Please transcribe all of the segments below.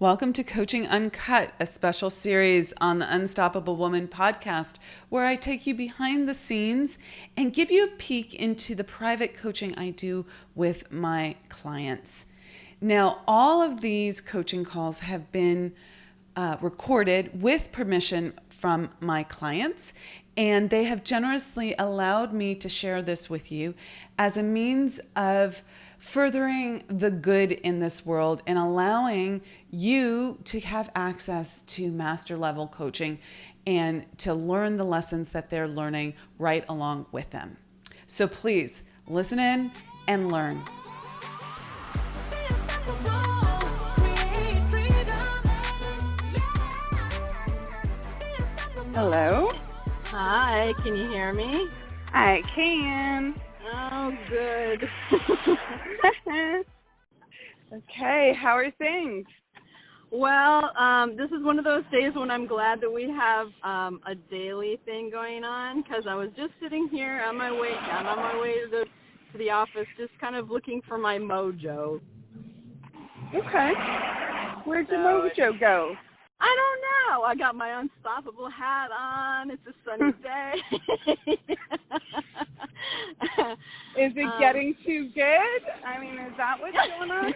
Welcome to Coaching Uncut, a special series on the Unstoppable Woman podcast, where I take you behind the scenes and give you a peek into the private coaching I do with my clients. Now, all of these coaching calls have been recorded with permission from my clients, and they have generously allowed me to share this with you as a means of furthering the good in this world and allowing you to have access to master level coaching and to learn the lessons that they're learning right along with them. So please listen in and learn. Hello. Hi, can you hear me? I can. Oh, good. Okay, how are things? Well, this is one of those days when I'm glad that we have a daily thing going on, because I was just sitting here on my way to the office, just kind of looking for my Mojo. Okay. Where'd your Mojo go? I don't know. I got my unstoppable hat on. It's a sunny day. Is it getting too good? I mean, is that what's going on?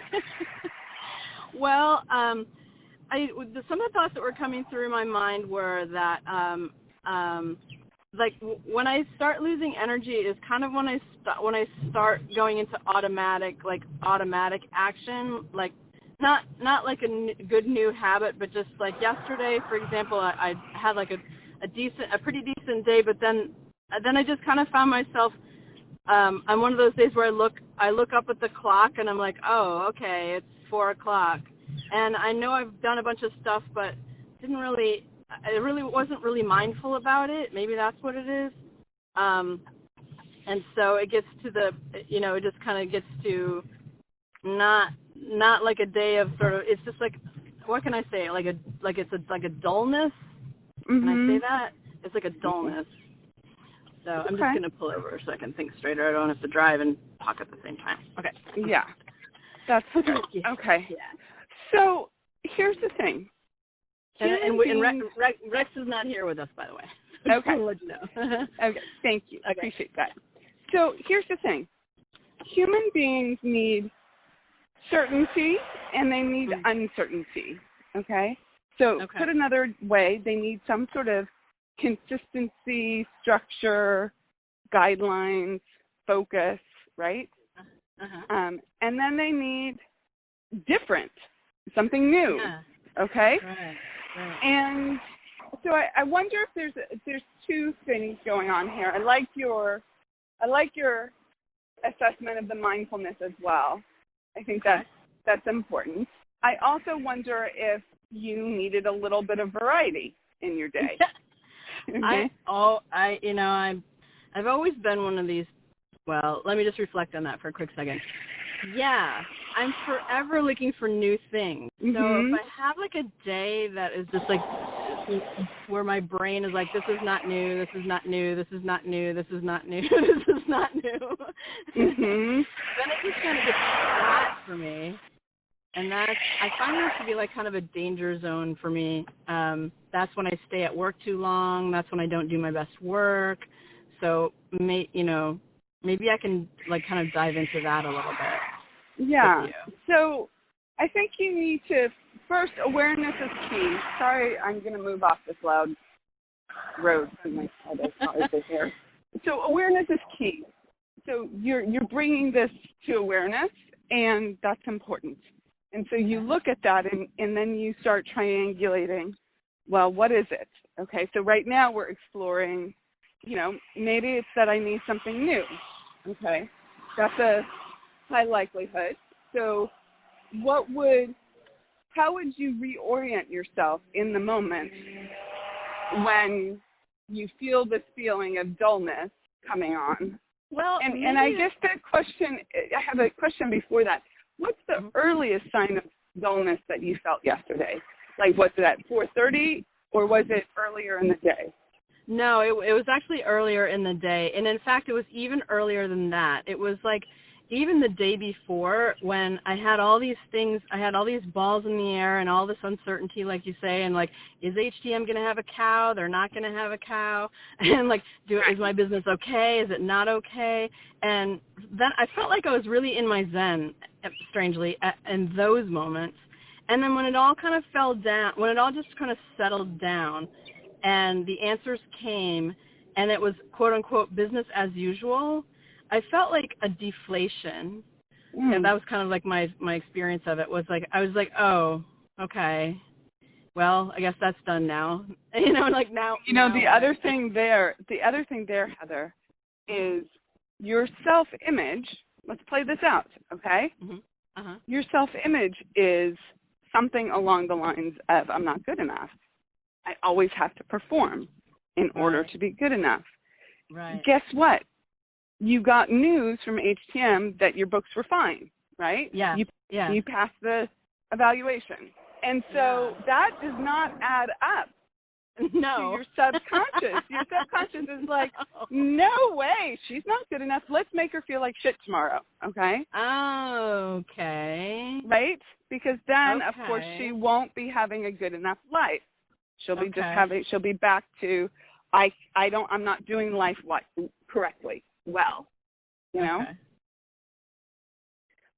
Well, some of the thoughts that were coming through my mind were that, when I start losing energy is kind of when I start going into automatic action, like. Not like a good new habit, but just like yesterday, for example, I had like a pretty decent day, but then I just kind of found myself on one of those days where I look up at the clock and I'm like, oh, okay, it's 4:00, and I know I've done a bunch of stuff, but I really wasn't really mindful about it. Maybe that's what it is, and so it gets to it just kind of gets to not like a day of sort of, it's just like, what can I say? It's like a dullness. Mm-hmm. Can I say that? It's like a dullness. So I'm just going to pull over so I can think straighter. I don't have to drive and talk at the same time. Okay. Yeah. That's okay. Okay. Yeah. So here's the thing. And Rex is not here with us, by the way. Okay. I'll let you know. Okay. Thank you. Okay. Appreciate that. So here's the thing. Human beings need certainty and they need uncertainty, okay? So put another way, they need some sort of consistency, structure, guidelines, focus, right? And then they need different, something new, okay? Right. And so I wonder if there's two things going on here. I like your assessment of the mindfulness as well. I think that's important. I also wonder if you needed a little bit of variety in your day. Okay? I've always been one of these. Well, let me just reflect on that for a quick second. Yeah, I'm forever looking for new things. Mm-hmm. So if I have like a day that is just like where my brain is like, this is not new, this is not new, this is not new, this is not new, this is not new. Mm-hmm. Then it just kind of gets flat for me. And I find that to be like kind of a danger zone for me. That's when I stay at work too long. That's when I don't do my best work. So, maybe I can like kind of dive into that a little bit. Yeah. So I think you need to, first, awareness is key. Sorry, I'm going to move off this loud road. Here. So awareness is key. So you're bringing this to awareness, and that's important. And so you look at that, and then you start triangulating, well, what is it? Okay, so right now we're exploring, maybe it's that I need something new. Okay, that's a high likelihood. So how would you reorient yourself in the moment when you feel this feeling of dullness coming on? Well, and I guess I have a question before that. What's the earliest sign of dullness that you felt yesterday? Like, was it at 4:30 or was it earlier in the day? No, it was actually earlier in the day. And in fact, it was even earlier than that. It was like even the day before, when I had all these things, I had all these balls in the air and all this uncertainty, like you say, and like, is HTM going to have a cow? They're not going to have a cow. And like, is my business okay? Is it not okay? And then I felt like I was really in my zen, strangely, in those moments. And then when it all kind of fell down, when it all just kind of settled down and the answers came and it was quote unquote business as usual, I felt like a deflation. And that was kind of like my experience of it was like, I was like, oh, okay, well, I guess that's done now. Like now. The other thing there, Heather, is your self-image. Let's play this out, okay? Mm-hmm. Uh-huh. Your self-image is something along the lines of, I'm not good enough. I always have to perform in order to be good enough. Right. Guess what? You got news from HTM that your books were fine, right? Yeah. You passed the evaluation. And so that does not add up to your subconscious. Your subconscious is like, no way, she's not good enough. Let's make her feel like shit tomorrow, okay? Okay. Right? Because then, of course, she won't be having a good enough life. She'll be she'll be back to, I'm not doing life correctly. Well, Okay.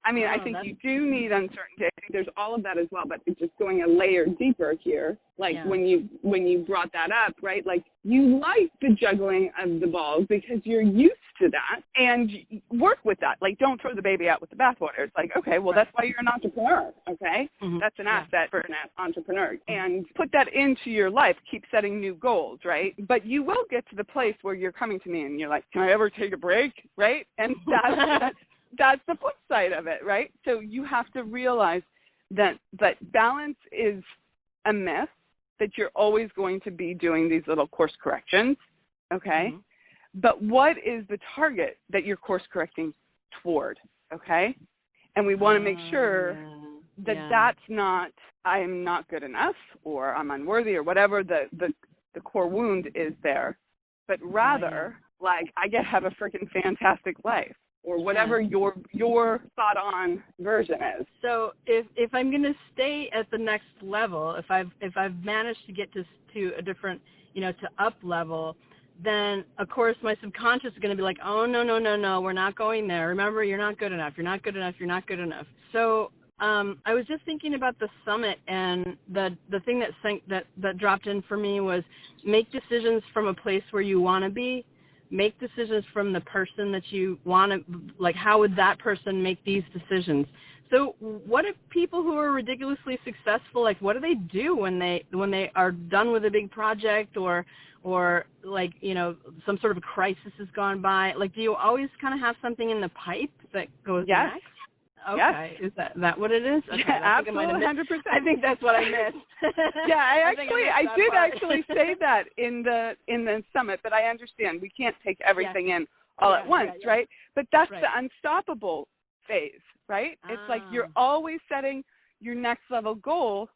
I mean, I think you do need uncertainty. I think there's all of that as well, but it's just going a layer deeper here. Like when you brought that up, right? Like you like the juggling of the balls because you're used to that and work with that. Like don't throw the baby out with the bathwater. It's like, okay, well, that's why you're an entrepreneur, okay? Mm-hmm. That's an asset for an entrepreneur. And put that into your life. Keep setting new goals, right? But you will get to the place where you're coming to me and you're like, can I ever take a break, right? And that's the flip side of it, right? So you have to realize that balance is a myth, that you're always going to be doing these little course corrections, okay? Mm-hmm. But what is the target that you're course correcting toward, okay? And we want to make sure that that's not, I'm not good enough or I'm unworthy or whatever the core wound is there, but rather, like, I get to have a freaking fantastic life. Or whatever your thought-on version is. So if I'm going to stay at the next level, if I've managed to get to a different, to up level, then of course my subconscious is going to be like, oh no, we're not going there. Remember, you're not good enough. You're not good enough. You're not good enough. So I was just thinking about the summit, and the thing that dropped in for me was make decisions from a place where you want to be. Make decisions from the person that you want to, like, how would that person make these decisions? So what if people who are ridiculously successful, like, what do they do when they are done with a big project or like, some sort of a crisis has gone by? Like, do you always kind of have something in the pipe that goes next? Okay. Yes. Is that what it is? Okay, absolutely, 100%. I think that's what I missed. I did actually say that in the summit, but I understand we can't take everything in all at once, right? But that's the unstoppable phase, right? It's like you're always setting your next level goal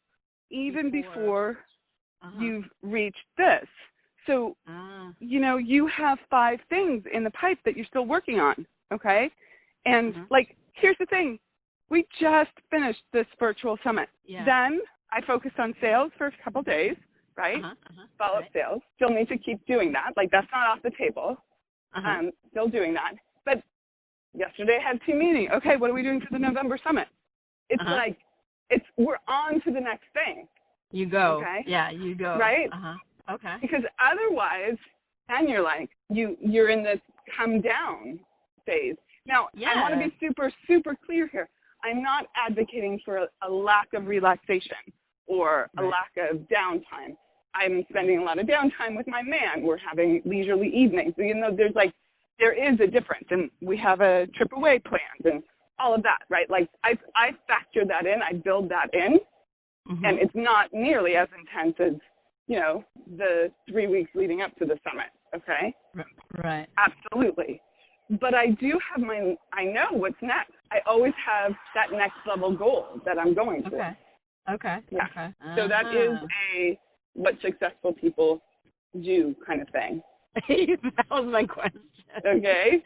even before you've reached this. So, you have 5 things in the pipe that you're still working on, okay? And like, here's the thing. We just finished this virtual summit. Yeah. Then I focused on sales for a couple days, right? Follow-up sales. Still need to keep doing that. Like, that's not off the table. Still doing that. But yesterday I had team meeting. Okay, what are we doing for the November summit? It's like, we're on to the next thing. You go. Okay? Yeah, you go. Right? Okay. Because otherwise, then you're like, you're in this come down phase. Now, I want to be super, super clear here. I'm not advocating for a lack of relaxation or a lack of downtime. I'm spending a lot of downtime with my man. We're having leisurely evenings. There is a difference, and we have a trip away planned and all of that, right? Like, I factor that in. I build that in, and it's not nearly as intense as, the 3 weeks leading up to the summit, okay? Right. Absolutely. But I do have I know what's next. I always have that next level goal that I'm going to. Okay. Yeah. Okay. So that is what successful people do kind of thing. That was my question. Okay.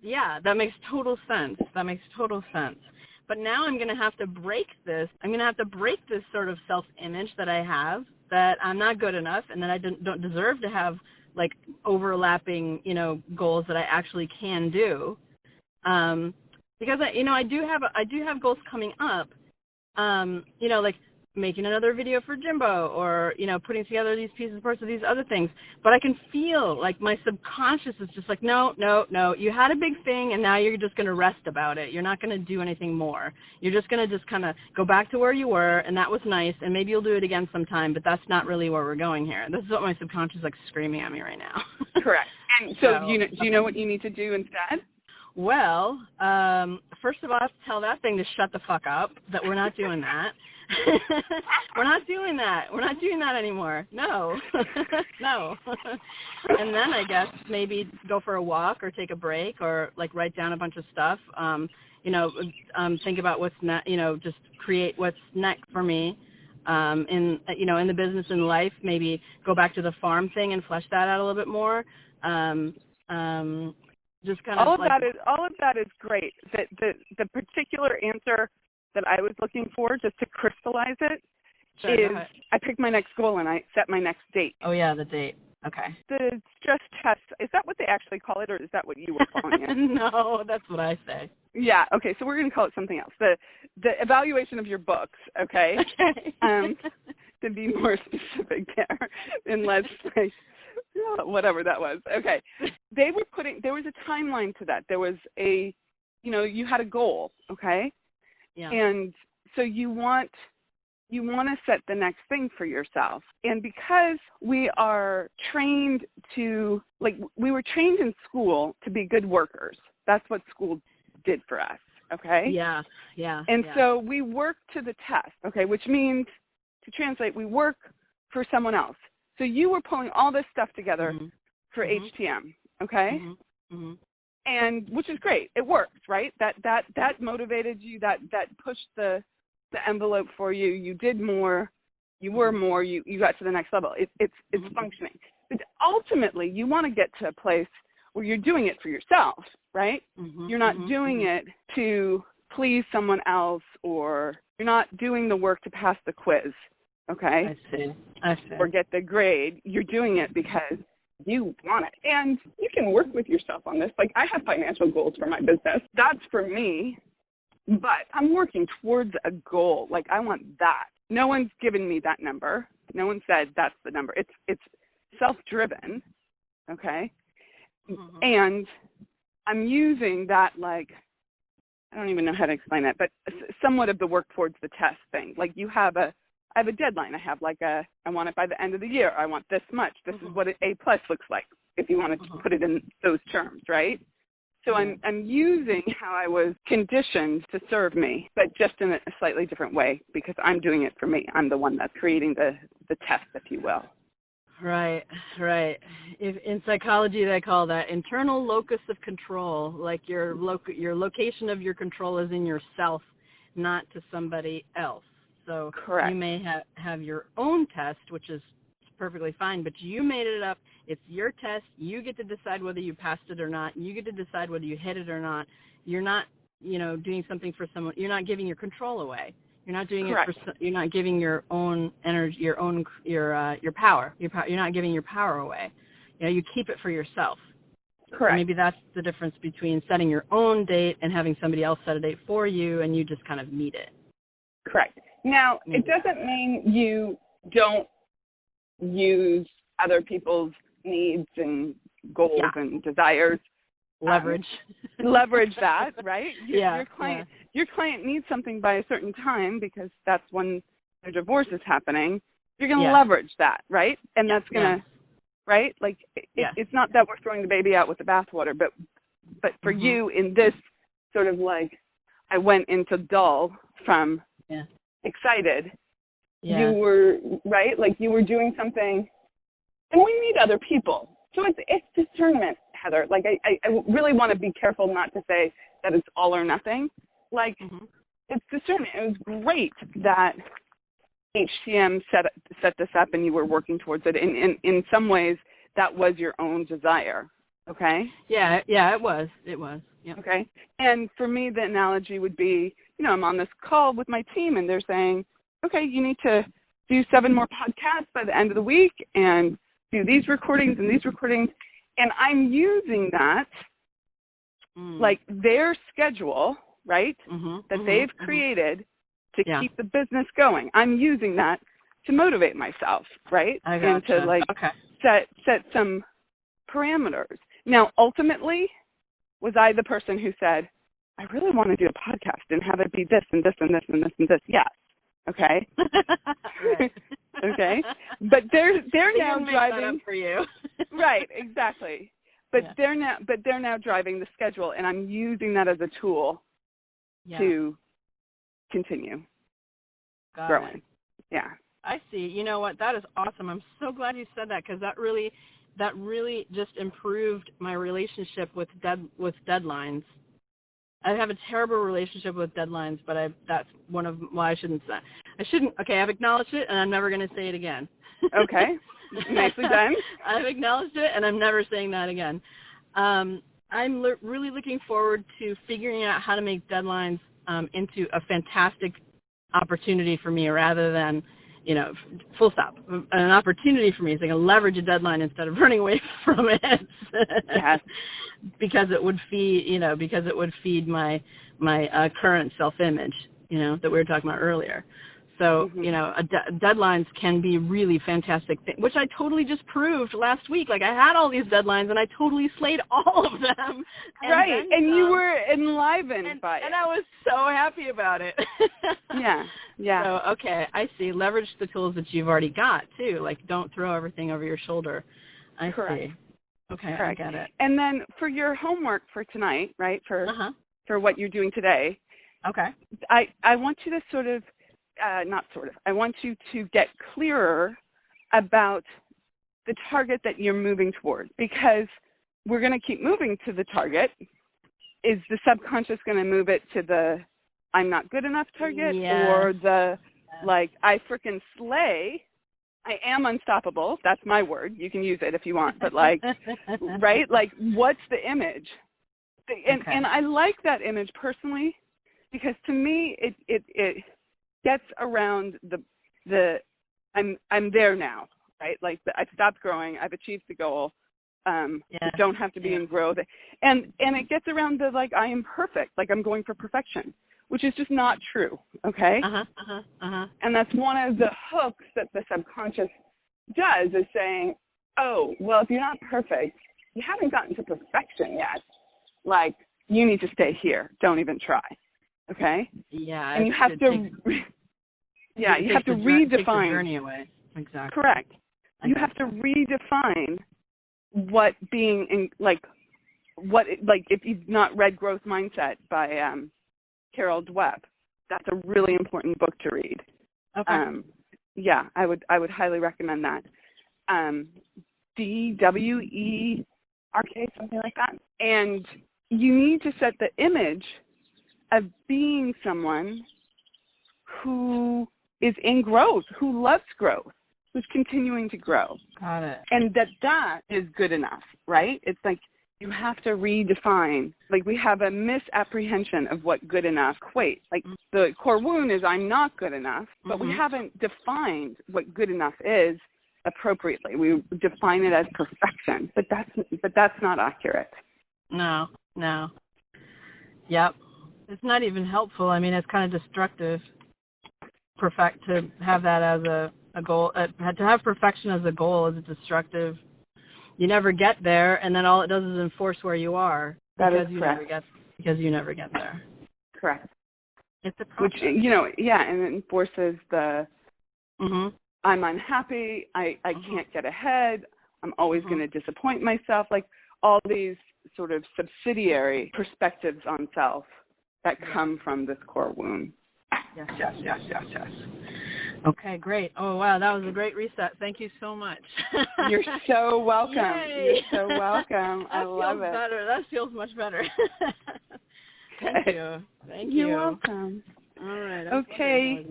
Yeah, that makes total sense. But now I'm going to have to break this. I'm going to have to break this sort of self-image that I have, that I'm not good enough and that I don't deserve to have, like, overlapping, goals that I actually can do. Because I do have goals coming up. Like making another video for Jimbo, or putting together these pieces and parts of these other things. But I can feel like my subconscious is just like, no, you had a big thing and now you're just going to rest about it. You're not going to do anything more. You're just going to just kind of go back to where you were, and that was nice, and maybe you'll do it again sometime, but that's not really where we're going here. This is what my subconscious is like screaming at me right now. Correct. And so do you know what you need to do instead? Well, first of all, I have to tell that thing to shut the fuck up, that we're not doing that. We're not doing that. We're not doing that anymore. No. No. And then I guess maybe go for a walk or take a break, or like write down a bunch of stuff. Think about what's next, just create what's next for me. In the business and life, maybe go back to the farm thing and flesh that out a little bit more. Just kind of all of that is great. The particular answer that I was looking for, just to crystallize it, is I picked my next goal and I set my next date. Oh yeah, the date. Okay. The stress test, is that what they actually call it, or is that what you were calling it? No, that's what I say. Yeah. Okay. So we're going to call it something else. The evaluation of your books. Okay. Okay. To be more specific there, and less like whatever that was. Okay. There was a timeline to that. There was you had a goal. Okay. Yeah. And so you want to set the next thing for yourself. And because we are trained we were trained in school to be good workers. That's what school did for us. Okay. Yeah. Yeah. And so we work to the test. Okay. Which means, to translate, we work for someone else. So you were pulling all this stuff together for HTM. Okay. Mm-hmm. And which is great. It works, right? That motivated you, that pushed the envelope for you. You did more, you were more, you got to the next level. It's functioning. But ultimately you want to get to a place where you're doing it for yourself, right? You're not doing it to please someone else, or you're not doing the work to pass the quiz, okay? I see. Or get the grade. You're doing it because you want it. And you can work with yourself on this. Like, I have financial goals for my business. That's for me, but I'm working towards a goal. Like, I want that. No one's given me that number. No one said that's the number. It's self-driven, okay? And I'm using that, like, I don't even know how to explain that, but somewhat of the work towards the test thing. Like, I have a deadline. I have I want it by the end of the year. I want this much. This is what an A+ looks like, if you want to put it in those terms, right? So I'm using how I was conditioned to serve me, but just in a slightly different way, because I'm doing it for me. I'm the one that's creating the test, if you will. Right. In psychology, they call that internal locus of control. Like your location of your control is in yourself, not to somebody else. So correct. You may have your own test, which is perfectly fine, but you made it up. It's your test. You get to decide whether you passed it or not. You get to decide whether you hit it or not. You're not, doing something for someone. You're not giving your control away. You're not doing correct. You're not giving your own energy, your power. You're not giving your power away. You keep it for yourself. Correct. And maybe that's the difference between setting your own date and having somebody else set a date for you, and you just kind of meet it. Correct. Now, it doesn't mean you don't use other people's needs and goals and desires. Leverage. Leverage that, right? Your client needs something by a certain time because that's when their divorce is happening. You're going to leverage that, right? And that's going to, right? Like, it's not that we're throwing the baby out with the bathwater, but for you in this sort of like, I went into dull from excited. You were, right? Like, you were doing something, and we need other people. So it's discernment, Heather. Like, I really want to be careful not to say that it's all or nothing. Like, it's discernment. It was great that HTM set this up and you were working towards it. In some ways, that was your own desire. Okay? Yeah, it was. Yep. Okay. And for me, the analogy would be, I'm on this call with my team and they're saying, okay, you need to do 7 more podcasts by the end of the week and do these recordings and these recordings. And I'm using that, like their schedule, right, that they've created to keep the business going. I'm using that to motivate myself, right? I gotcha. And to set some parameters. Now, ultimately, was I the person who said, I really want to do a podcast and have it be this and this and this and this and this? Yes. Okay. Okay. But they're now driving that up for you. Right, exactly. But they're now driving the schedule, and I'm using that as a tool to continue growing. Yeah. I see. You know what? That is awesome. I'm so glad you said that, because that really just improved my relationship with deadlines. I have a terrible relationship with deadlines, but that's one of why I shouldn't. Okay, I've acknowledged it, and I'm never going to say it again. Okay. Nicely done. I've acknowledged it, and I'm never saying that again. I'm really looking forward to figuring out how to make deadlines into a fantastic opportunity for me, rather than, full stop. An opportunity for me, so I can leverage a deadline instead of running away from it. Yes. Because it would feed my current self-image, that we were talking about earlier. So, deadlines can be really fantastic thing, which I totally just proved last week. Like, I had all these deadlines, and I totally slayed all of them. Right, and you were enlivened by it. And I was so happy about it. Yeah. So, okay, I see. Leverage the tools that you've already got, too. Like, don't throw everything over your shoulder. I see. Okay, Correct. I get it. And then for your homework for tonight, right, for what you're doing today, okay, I want you to I want you to get clearer about the target that you're moving toward, because we're going to keep moving to the target. Is the subconscious going to move it to the I'm not good enough target, or the like I frickin' slay, I am unstoppable? That's my word. You can use it if you want, but like, right? Like, what's the image? And I like that image personally, because to me it gets around the I'm there now, right? Like I've stopped growing, I've achieved the goal. I don't have to be in growth, and it gets around the like I am perfect, like I'm going for perfection, which is just not true. Okay. And that's one of the hooks that the subconscious does, is saying, oh, well, if you're not perfect, you haven't gotten to perfection yet. Like, you need to stay here. Don't even try. Okay. Yeah. And you have to. You have to redefine. Take the journey away. Exactly. Correct. You have to redefine what being in, like if you've not read Growth Mindset by Carol Dweck, that's a really important book to read. Okay. I would highly recommend that. DWERK, something like that. And you need to set the image of being someone who is in growth, who loves growth, who's continuing to grow. Got it. And that is good enough, right? It's like you have to redefine. Like, we have a misapprehension of what good enough equates. Like, the core wound is I'm not good enough, but we haven't defined what good enough is appropriately. We define it as perfection, but that's not accurate. No. Yep. It's not even helpful. I mean, it's kind of destructive. To have that as a goal, to have perfection as a goal is destructive. You never get there, and then all it does is enforce where you are. That is correct. Because you never get there. Correct. It's a process. Which, and it enforces the I'm unhappy, I can't get ahead, I'm always going to disappoint myself, like all these sort of subsidiary perspectives on self that come from this core wound. Yes. Okay, great. Oh, wow, that was a great reset. Thank you so much. You're so welcome. Yay. You're so welcome. I love it. Better. That feels much better. Thank you. You're welcome. All right. Okay.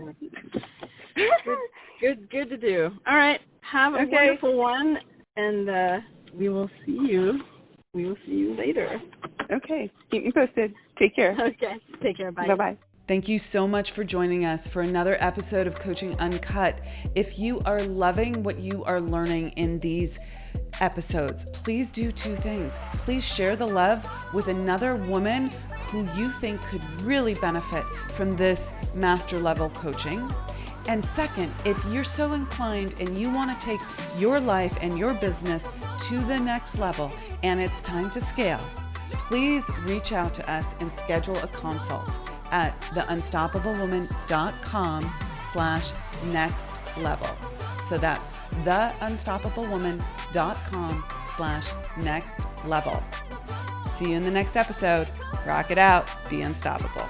Good to do. All right. Have a wonderful one, and we will see you. We will see you later. Okay. Keep me posted. Take care. Okay. Take care. Bye. Bye-bye. Thank you so much for joining us for another episode of Coaching Uncut. If you are loving what you are learning in these episodes, please do two things. Please share the love with another woman who you think could really benefit from this master level coaching. And second, if you're so inclined and you want to take your life and your business to the next level and it's time to scale, please reach out to us and schedule a consult at theunstoppablewoman.com/next level. So that's theunstoppablewoman.com/next level. See you in the next episode. Rock it out. Be unstoppable.